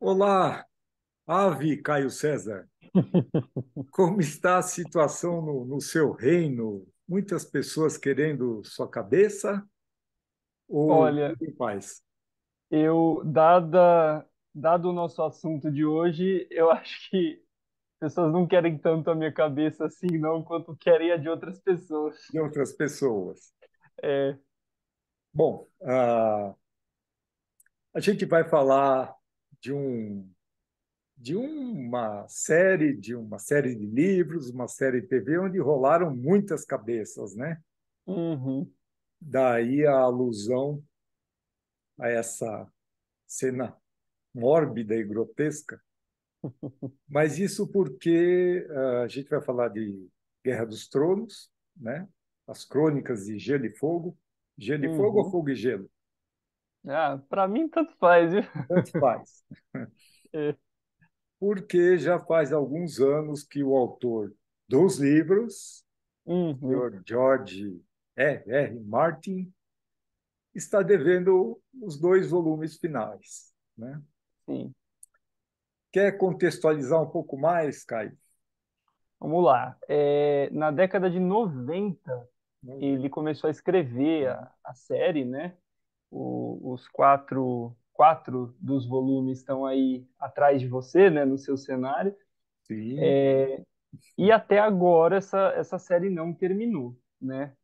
Olá, Ave Caio César. Como está a situação no seu reino? Muitas pessoas querendo sua cabeça ou Olha, tudo em paz? dado o nosso assunto de hoje, eu acho que pessoas não querem tanto a minha cabeça assim, não, quanto querem a de outras pessoas. De outras pessoas? É, Bom, a gente vai falar de de uma série de livros, uma série de TV onde rolaram muitas cabeças, né? uhum, Daí a alusão a essa cena mórbida e grotesca. Mas isso porque a gente vai falar de Guerra dos Tronos, né? As crônicas de Gelo e Fogo. Gelo e Fogo ou uhum. Fogo e Gelo? Ah, para mim tanto faz, viu? Tanto faz. É, Porque já faz alguns anos que o autor dos livros, o uhum, senhor George R. Martin, está devendo os dois volumes finais, né? sim. Quer contextualizar um pouco mais, Caio? Vamos lá. Na década de 90, ele começou a escrever a série, né? Os quatro dos volumes estão aí atrás de você, né? No seu cenário. Sim. E até agora essa série não terminou, né?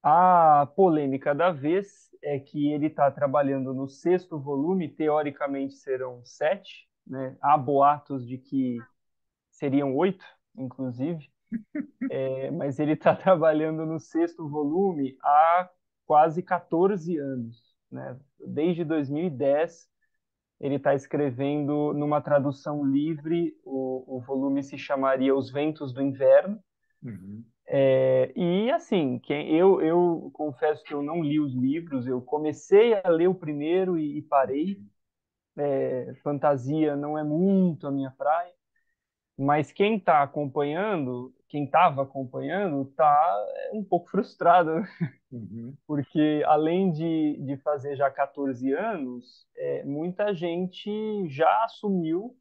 A polêmica da vez é que ele está trabalhando no sexto volume, teoricamente serão sete, né? Há boatos de que seriam oito, inclusive, mas ele está trabalhando no sexto volume há quase 14 anos, né? Desde 2010, ele está escrevendo numa tradução livre, o volume se chamaria Os Ventos do Inverno. Uhum. E assim, eu confesso que eu não li os livros, eu comecei a ler o primeiro e parei. Fantasia não é muito a minha praia, mas quem estava acompanhando, tá um pouco frustrado, né? Uhum. Porque além de fazer já 14 anos, muita gente já assumiu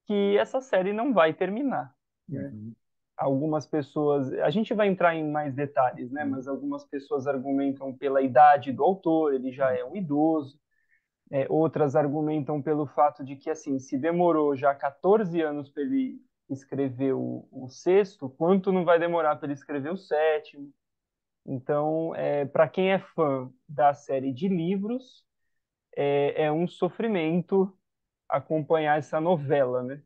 que essa série não vai terminar, né? Uhum. Algumas pessoas, a gente vai entrar em mais detalhes, né? Uhum. Mas algumas pessoas argumentam pela idade do autor, ele já é um idoso. Outras argumentam pelo fato de que, assim, se demorou já 14 anos para ele escrever o sexto, quanto não vai demorar para ele escrever o sétimo? Então, para quem é fã da série de livros, é um sofrimento acompanhar essa novela, né?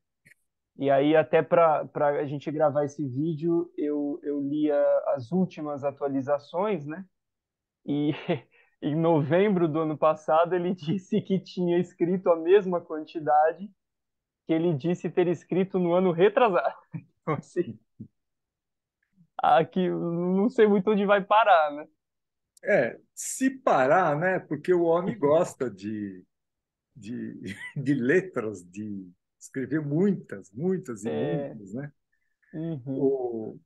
E aí, até para a gente gravar esse vídeo, eu li as últimas atualizações, né? E em novembro do ano passado, ele disse que tinha escrito a mesma quantidade que ele disse ter escrito no ano retrasado. Então, assim, aqui eu não sei muito onde vai parar, né? Se parar, né? Porque o homem gosta de, de letras, de escrever muitas, muitas e É, muitas, né? uhum, O,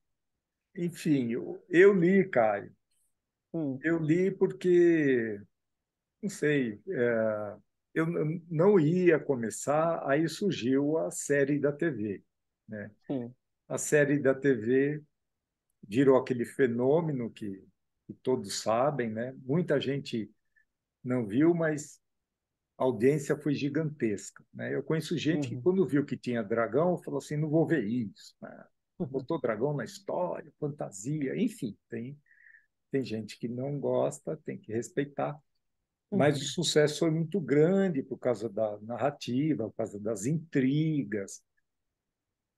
enfim, eu li, Caio. hum, Eu li porque, não sei, eu não ia começar, aí surgiu a série da TV, né? sim, A série da TV virou aquele fenômeno que todos sabem, né? Muita gente não viu, mas a audiência foi gigantesca, né? Eu conheço gente que, uhum, quando viu que tinha dragão, falou assim: não vou ver isso, né? Botou dragão na história, fantasia, enfim, tem gente que não gosta, tem que respeitar. Mas o uhum, sucesso foi muito grande por causa da narrativa, por causa das intrigas,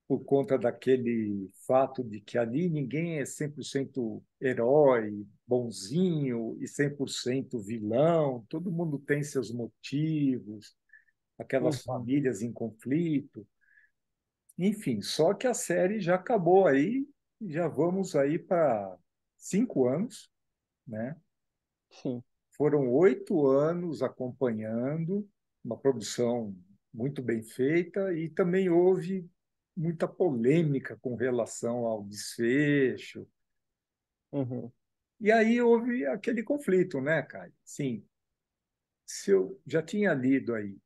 por conta daquele fato de que ali ninguém é 100% herói, bonzinho e 100% vilão, todo mundo tem seus motivos, aquelas uhum. famílias em conflito. Enfim, só que a série já acabou aí, já vamos aí para 5 anos, né? Sim, Foram 8 anos acompanhando, uma produção muito bem feita, e também houve muita polêmica com relação ao desfecho. uhum, E aí houve aquele conflito, né, Caio? Sim, se eu já tinha lido aí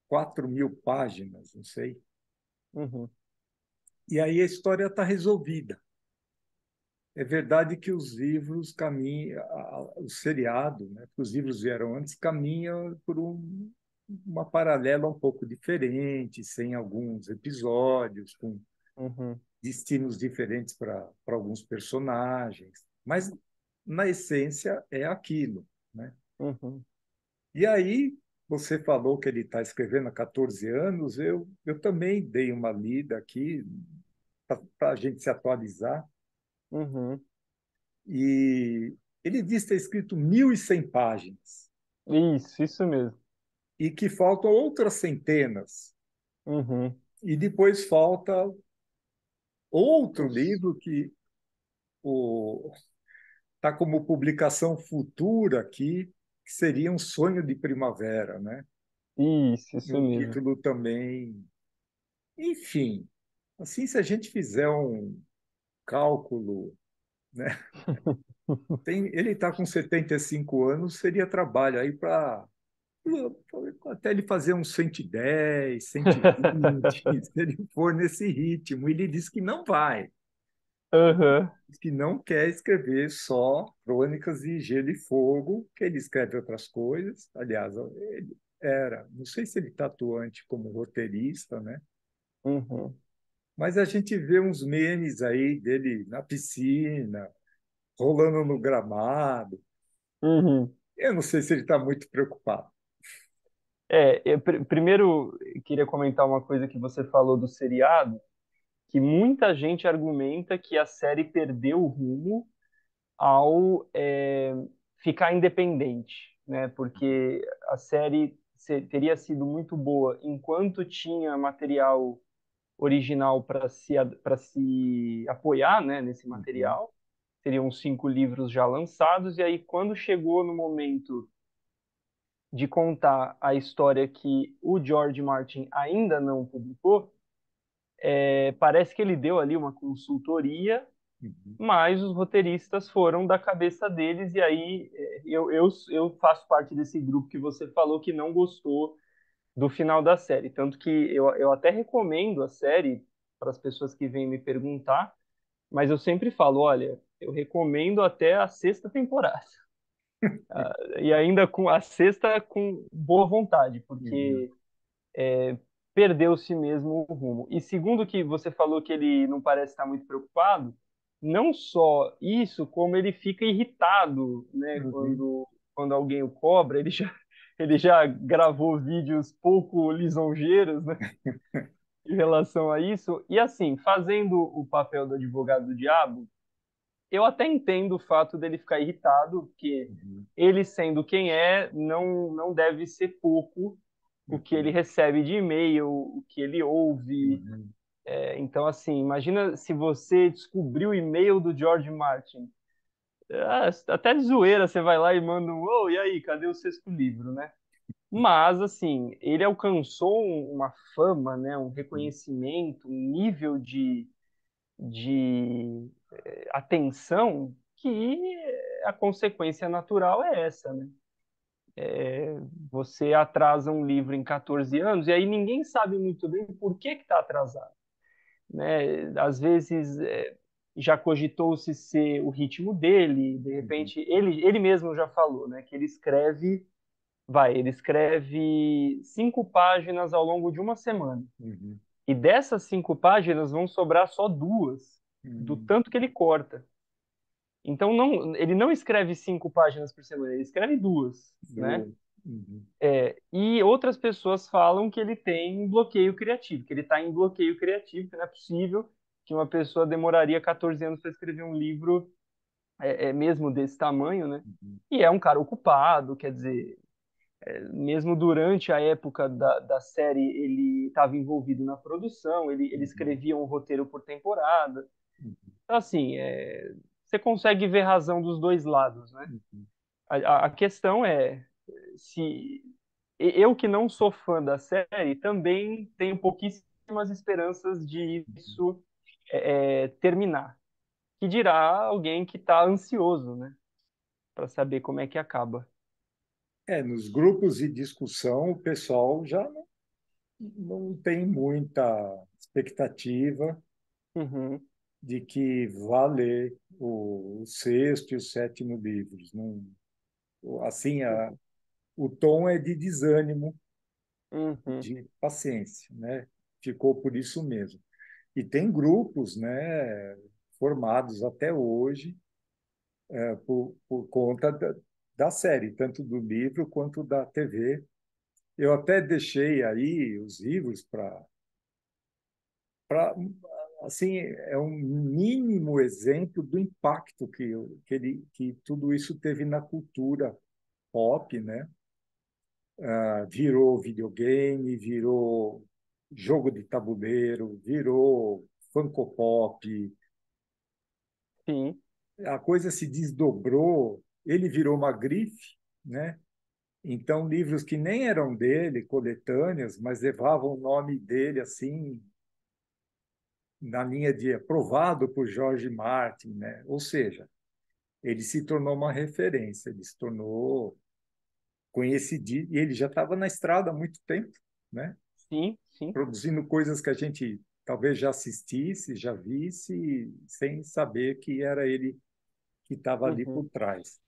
4.000 páginas, não sei. Uhum. E aí a história está resolvida. É verdade que os livros caminham, o seriado, né, que os livros vieram antes, caminha por uma paralela um pouco diferente, sem alguns episódios, com Uhum. destinos diferentes para alguns personagens, mas na essência é aquilo, né? Uhum. E aí você falou que ele está escrevendo há 14 anos, eu também dei uma lida aqui para a gente se atualizar, Uhum. e ele diz ter escrito 1.100 páginas Isso mesmo. e que faltam outras centenas. Uhum. E depois falta outro Os- livro que está como publicação futura aqui, que seria Um Sonho de Primavera, né? E Isso um mesmo. título também. Enfim, assim, se a gente fizer um cálculo, né? Ele está com 75 anos, seria trabalho aí para até ele fazer uns 110, 120, se ele for nesse ritmo. Ele diz que não vai, Aham. diz que não quer escrever só Crônicas de Gelo e Fogo, que ele escreve outras coisas. Aliás, ele não sei se ele está atuante como roteirista, né? Uhum. Mas a gente vê uns memes aí dele na piscina, rolando no gramado. Uhum. Eu não sei se ele está muito preocupado. Primeiro, eu queria comentar uma coisa que você falou do seriado, que muita gente argumenta que a série perdeu o rumo ao ficar independente, né? Porque a série teria sido muito boa enquanto tinha material original para se apoiar, né, nesse Uhum, material. Seriam 5 livros já lançados, e aí quando chegou no momento de contar a história que o George Martin ainda não publicou, parece que ele deu ali uma consultoria, uhum, mas os roteiristas foram da cabeça deles, e aí eu faço parte desse grupo que você falou que não gostou do final da série. Tanto que eu até recomendo a série para as pessoas que vêm me perguntar, mas eu sempre falo, olha, eu recomendo até a sexta temporada. E ainda com a sexta com boa vontade, uhum, porque perdeu-se mesmo o rumo. E segundo que você falou que ele não parece estar muito preocupado, não só isso, como ele fica irritado, né, uhum. quando alguém o cobra, ele já gravou vídeos pouco lisonjeiros, né, em relação a isso. E assim, fazendo o papel do advogado do diabo, eu até entendo o fato dele ficar irritado, porque Uhum, ele sendo quem é, não deve ser pouco o que ele uhum, recebe de e-mail, o que ele ouve. uhum. Então, assim, imagina se você descobriu o e-mail do George Martin. Até de zoeira você vai lá e manda um, oh, e aí, cadê o sexto livro, né? Mas, assim, ele alcançou uma fama, né, um reconhecimento, um nível de atenção que a consequência natural é essa, né? Você atrasa um livro em 14 anos e aí ninguém sabe muito bem por que está atrasado, né? Às vezes já cogitou-se ser o ritmo dele, de Uhum, repente ele mesmo já falou, né, que ele escreve 5 páginas ao longo de uma semana. uhum, E dessas 5 páginas vão sobrar só 2, do uhum. tanto que ele corta. Então ele não escreve 5 páginas por semana, ele escreve 2, né? Uhum, E outras pessoas falam que ele tem bloqueio criativo, que ele está em bloqueio criativo, que não é possível que uma pessoa demoraria 14 anos para escrever um livro mesmo desse tamanho, né? uhum, E é um cara ocupado, quer dizer, mesmo durante a época da série, ele estava envolvido na produção, ele uhum, escrevia um roteiro por temporada. uhum, Então, assim, você consegue ver razão dos dois lados, né? uhum, A questão é se eu que não sou fã da série também tenho pouquíssimas esperanças de uhum. isso terminar. Que dirá alguém que está ansioso, né, para saber como é que acaba. Nos grupos de discussão, o pessoal já, né? não tem muita expectativa Uhum. de que vá ler o sexto e o sétimo livros. Não, assim, o tom é de desânimo, Uhum. de paciência, né? Ficou por isso mesmo. E tem grupos, né, formados até hoje por conta da série, tanto do livro quanto da TV. Eu até deixei aí os livros para assim é um mínimo exemplo do impacto que tudo isso teve na cultura pop, né? Virou videogame, virou jogo de tabuleiro, virou Funko Pop, Sim. a coisa se desdobrou, ele virou uma grife, né? Então, livros que nem eram dele, coletâneas, mas levavam o nome dele assim, na linha de aprovado por George Martin, né? Ou seja, ele se tornou uma referência, ele se tornou conhecido, e ele já estava na estrada há muito tempo, né? Sim, sim. Produzindo coisas que a gente talvez já assistisse, já visse, sem saber que era ele que estava ali por Uhum. trás.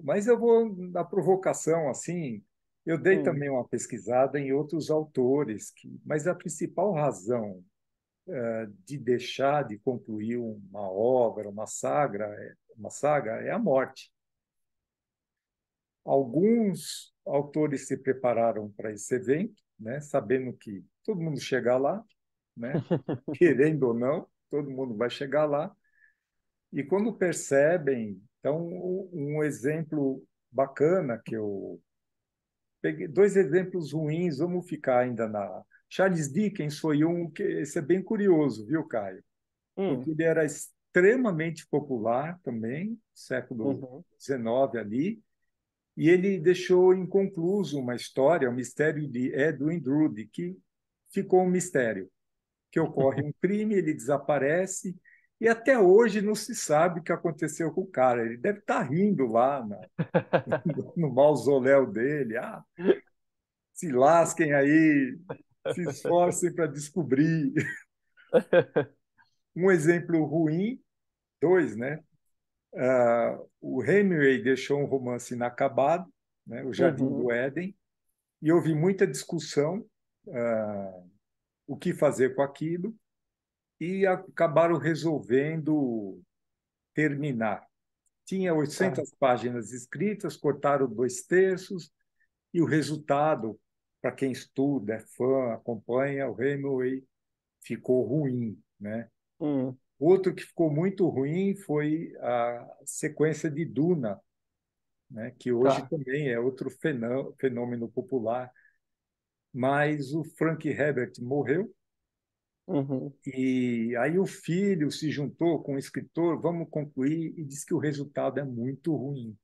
Mas eu vou na provocação, assim, eu dei Hum. também uma pesquisada em outros autores, mas a principal razão de deixar de concluir uma obra, uma saga é a morte. Alguns autores se prepararam para esse evento, né, sabendo que todo mundo chega lá, né, querendo ou não, todo mundo vai chegar lá. E quando percebem, então, um exemplo bacana que eu peguei, dois exemplos ruins, vamos ficar ainda na. Charles Dickens foi um que esse é bem curioso, viu, Caio? Hum. Porque ele era extremamente popular também, século Uhum. XIX ali, e ele deixou inconcluso uma história, o mistério de Edwin Drood, que ficou um mistério, que ocorre um crime, ele desaparece, e até hoje não se sabe o que aconteceu com o cara. Ele deve estar rindo lá no mausoléu dele. Ah, se lasquem aí, se esforcem para descobrir. Um exemplo ruim, dois, né? O Hemingway deixou um romance inacabado, né? O Jardim Uhum. do Éden, e houve muita discussão o que fazer com aquilo, e acabaram resolvendo terminar. Tinha Tá. 800 páginas escritas, cortaram dois terços, e o resultado, para quem estuda, é fã, acompanha, o Hemingway ficou ruim, né? Hum. Outro que ficou muito ruim foi a sequência de Duna, né? Que hoje Tá. também é outro fenômeno popular. Mas o Frank Herbert morreu Uhum. e aí o filho se juntou com o escritor, vamos concluir, e diz que o resultado é muito ruim,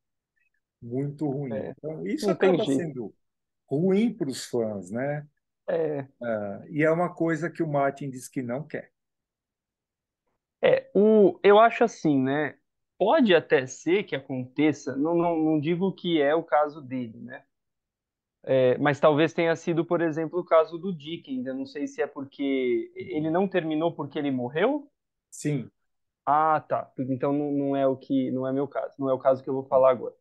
muito ruim. É. Então, isso Não tem acaba jeito. sendo ruim para os fãs, né? É. E é uma coisa que o Martin diz que não quer. Eu acho assim, né? Pode até ser que aconteça, não digo que é o caso dele, né? Mas talvez tenha sido, por exemplo, o caso do Dickens. Eu não sei se é porque ele não terminou porque ele morreu. Sim. Ah, tá. Então não é não é meu caso, não é o caso que eu vou falar agora.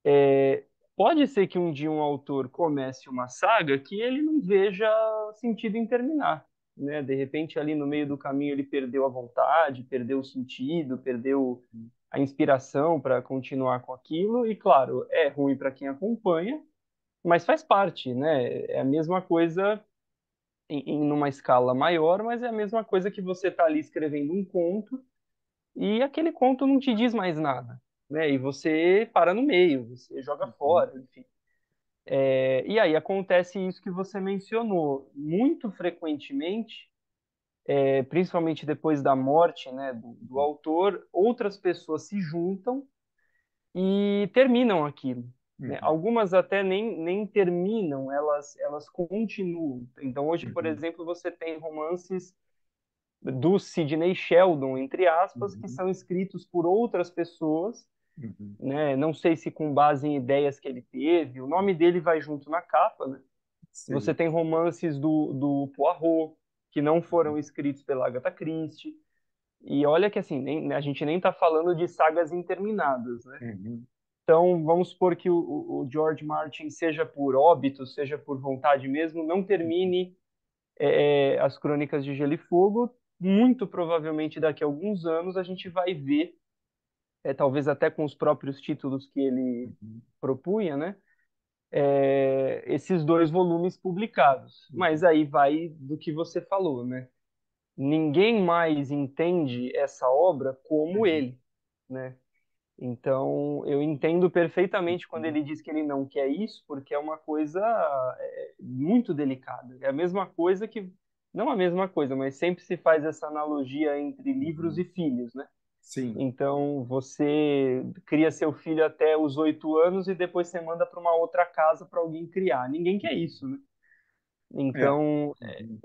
É, Pode ser que um dia um autor comece uma saga que ele não veja sentido em terminar, né? De repente ali no meio do caminho ele perdeu a vontade, perdeu o sentido, perdeu a inspiração para continuar com aquilo e claro, é ruim para quem acompanha, mas faz parte, né? É a mesma coisa numa escala maior, mas é a mesma coisa que você tá ali escrevendo um conto e aquele conto não te diz mais nada, né? E você para no meio, você joga Uhum. fora, enfim. E aí acontece isso que você mencionou. Muito frequentemente, principalmente depois da morte, né, do autor, outras pessoas se juntam e terminam aquilo. Né? Uhum. Algumas até nem terminam, elas continuam. Então, hoje, por Uhum. exemplo, você tem romances do Sidney Sheldon, entre aspas, que Uhum. são escritos por outras pessoas, Uhum. né? Não sei se com base em ideias que ele teve. O nome dele vai junto na capa, né? Você sim. tem romances do Poirot, que não foram escritos pela Agatha Christie. E olha que assim, a gente nem está falando de sagas interminadas, né? Uhum, Então, vamos supor que o George Martin, seja por óbito, seja por vontade mesmo, não termine as Crônicas de Gelo e Fogo. Muito provavelmente daqui a alguns anos a gente vai ver, talvez até com os próprios títulos que ele uhum, propunha, né? Esses dois volumes publicados. Mas uhum, aí vai do que você falou, né? Ninguém mais entende essa obra como uhum, ele, né? Então, eu entendo perfeitamente quando uhum, ele diz que ele não quer isso, porque é uma coisa muito delicada. É a mesma coisa que, não a mesma coisa, mas sempre se faz essa analogia entre livros uhum. e filhos, né? Sim, Então, você cria seu filho até os 8 anos e depois você manda para uma outra casa para alguém criar. Ninguém quer isso, né? é. Então, Uhum,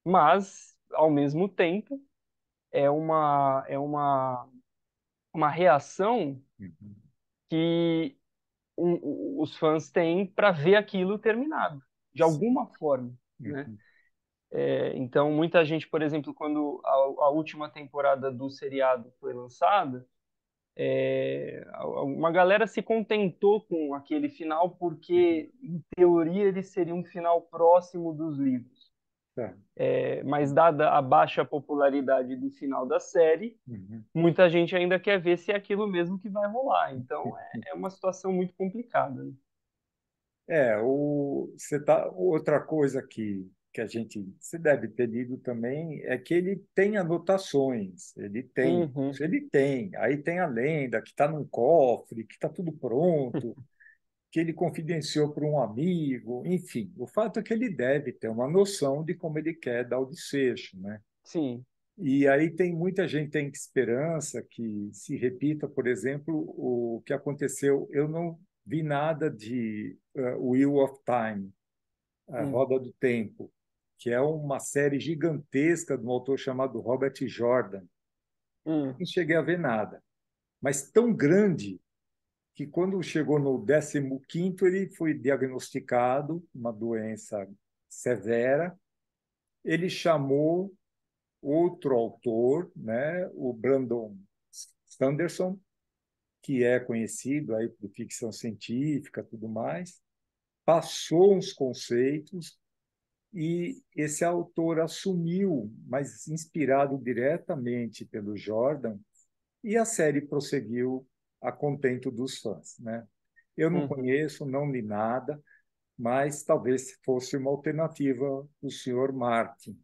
mas, ao mesmo tempo, é uma reação uhum, que os fãs têm para ver aquilo terminado, de sim, alguma forma, né? uhum, Então, muita gente, por exemplo, quando a última temporada do seriado foi lançada, uma galera se contentou com aquele final uhum, porque, em teoria, ele seria um final próximo dos livros. tá, Mas, dada a baixa popularidade do final da série, uhum. muita gente ainda quer ver se é aquilo mesmo que vai rolar. Então, é uma situação muito complicada, né? Outra coisa que a gente você deve ter lido também é que ele tem anotações, Uhum, ele tem, aí tem a lenda que está num cofre, que está tudo pronto, que ele confidenciou para um amigo, enfim, o fato é que ele deve ter uma noção de como ele quer dar o desfecho, né? sim. E aí tem muita gente tem esperança que se repita, por exemplo, o que aconteceu. Eu não vi nada de Wheel of Time, a Hum, Roda do Tempo, que é uma série gigantesca de um autor chamado Robert Jordan. hum, Não cheguei a ver nada, mas tão grande que quando chegou no 15º ele foi diagnosticado uma doença severa. Ele chamou outro autor, né, o Brandon Sanderson, que é conhecido aí por ficção científica, tudo mais, passou uns conceitos e esse autor assumiu, mas inspirado diretamente pelo Jordan, e a série prosseguiu a contento dos fãs, né? Eu não uhum, conheço, não li nada, mas talvez fosse uma alternativa do senhor Martin,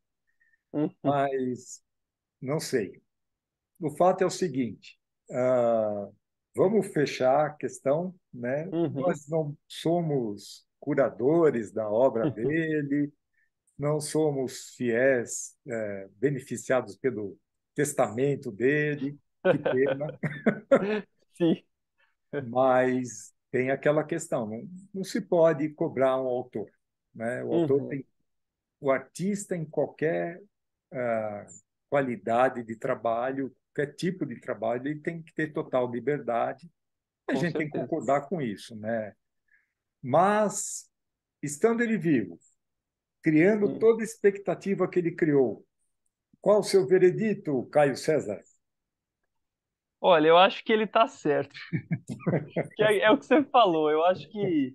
uhum, mas não sei. O fato é o seguinte: ah, vamos fechar a questão, né? uhum, Nós não somos curadores da obra dele, não somos fiéis, beneficiados pelo testamento dele, que pena, sim, mas tem aquela questão: não se pode cobrar um autor, né? uhum, O artista em qualquer ah, qualidade de trabalho, qualquer tipo de trabalho, ele tem que ter total liberdade. E a com gente tem que certeza. concordar com isso, né? Mas, estando ele vivo, criando Hum. toda a expectativa que ele criou, qual o seu veredito, Caio César? Olha, eu acho que ele tá certo. Que é o que você falou. Eu acho que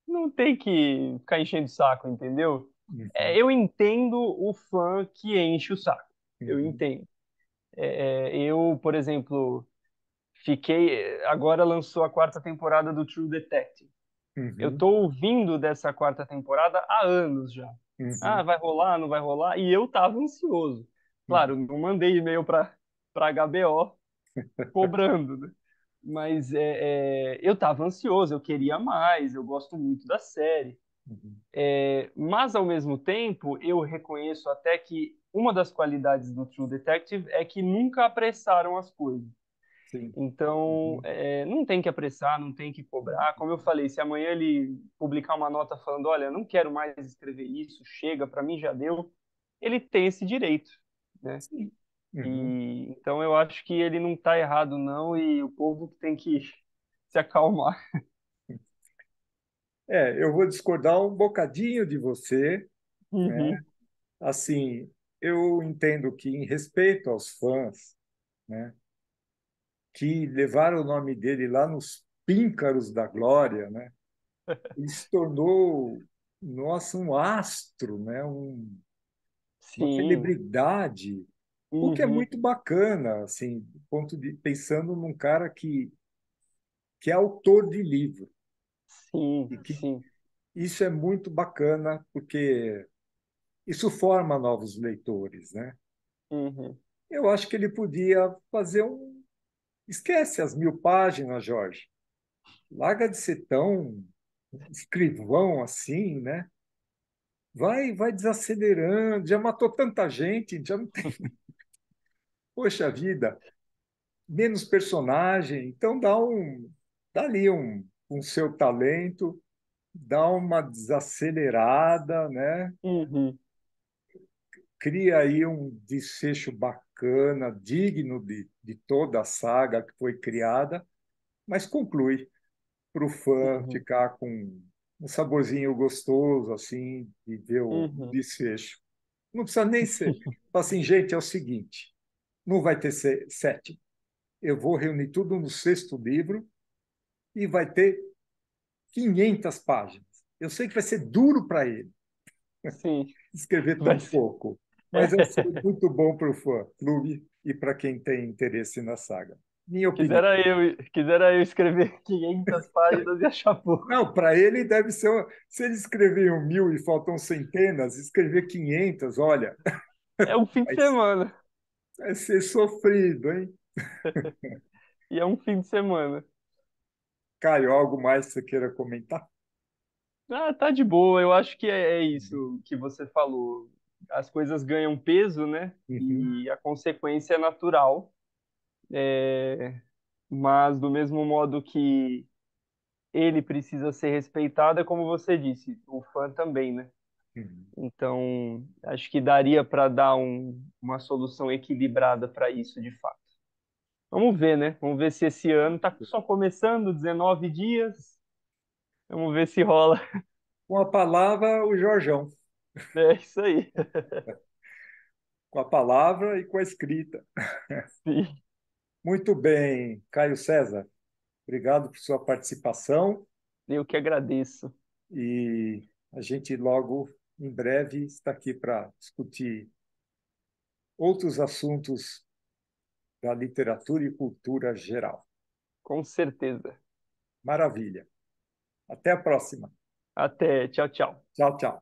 não tem que ficar enchendo o saco, entendeu? Uhum, Eu entendo o fã que enche o saco. Eu uhum, entendo. Eu, por exemplo, fiquei. Agora lançou a quarta temporada do True Detective. Eu uhum, tô ouvindo dessa quarta temporada há anos já. Ah, uhum, vai rolar, não vai rolar? E eu tava ansioso. Claro, uhum, não mandei e-mail para HBO cobrando, né? Mas eu tava ansioso, eu queria mais, eu gosto muito da série. uhum. Mas, ao mesmo tempo, eu reconheço até que uma das qualidades do True Detective é que nunca apressaram as coisas. Sim. Então, Uhum, não tem que apressar, não tem que cobrar. Como eu falei, se amanhã ele publicar uma nota falando, olha, não quero mais escrever isso, chega, para mim já deu, ele tem esse direito, né? sim. Uhum. E então eu acho que ele não está errado não e o povo que tem que se acalmar. eu vou discordar um bocadinho de você, né? Uhum. Assim, eu entendo que, em respeito aos fãs, né, que levaram o nome dele lá nos píncaros da glória, né, ele se tornou, nossa, um astro, né, uma Sim. celebridade, o que é Uhum. muito bacana, assim, do ponto de pensando num cara que é autor de livro Sim, e que sim. isso é muito bacana porque isso forma novos leitores, né? Uhum. Eu acho que ele podia fazer um. Esquece as 1000 páginas, Jorge. Larga de ser tão escrivão assim, né? Vai desacelerando. Já matou tanta gente, já não tem. Poxa vida, menos personagem. Então dá ali um seu talento, dá uma desacelerada, né? Uhum. Cria aí um desfecho bacana, digno de toda a saga que foi criada, mas conclui para o fã Uhum. ficar com um saborzinho gostoso assim de ver o Uhum. desfecho. Não precisa nem ser. Fala assim, gente, é o seguinte, não vai ter sétimo. Eu vou reunir tudo no sexto livro e vai ter 500 páginas. Eu sei que vai ser duro para ele Sim. escrever Vai tão ser. pouco, mas vai ser muito bom para o fã-clube e para quem tem interesse na saga. Minha opinião. Quisera eu escrever 500 páginas e achar pouco. Não, para ele deve ser. Se ele escrever 1000 e faltam centenas, escrever 500, olha, É um fim de vai, semana. vai ser sofrido, hein? E é um fim de semana. Caio, algo mais que você queira comentar? Ah, tá de boa. Eu acho que é isso que você falou. As coisas ganham peso, né? Uhum, E a consequência é natural. Mas do mesmo modo que ele precisa ser respeitado, é como você disse, o fã também, né? uhum. Então, acho que daria para dar uma solução equilibrada para isso, de fato. Vamos ver, né? Vamos ver se esse ano tá só começando, 19 dias. Vamos ver se rola. Com a palavra, o Jorjão. É isso aí. Com a palavra e com a escrita. Sim. Muito bem, Caio César. Obrigado por sua participação Eu que agradeço. e a gente logo, em breve, está aqui para discutir outros assuntos da literatura e cultura geral. Com certeza. Maravilha. Até a próxima. Até. Tchau, tchau. Tchau, tchau.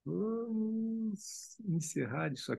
Vamos encerrar isso aqui.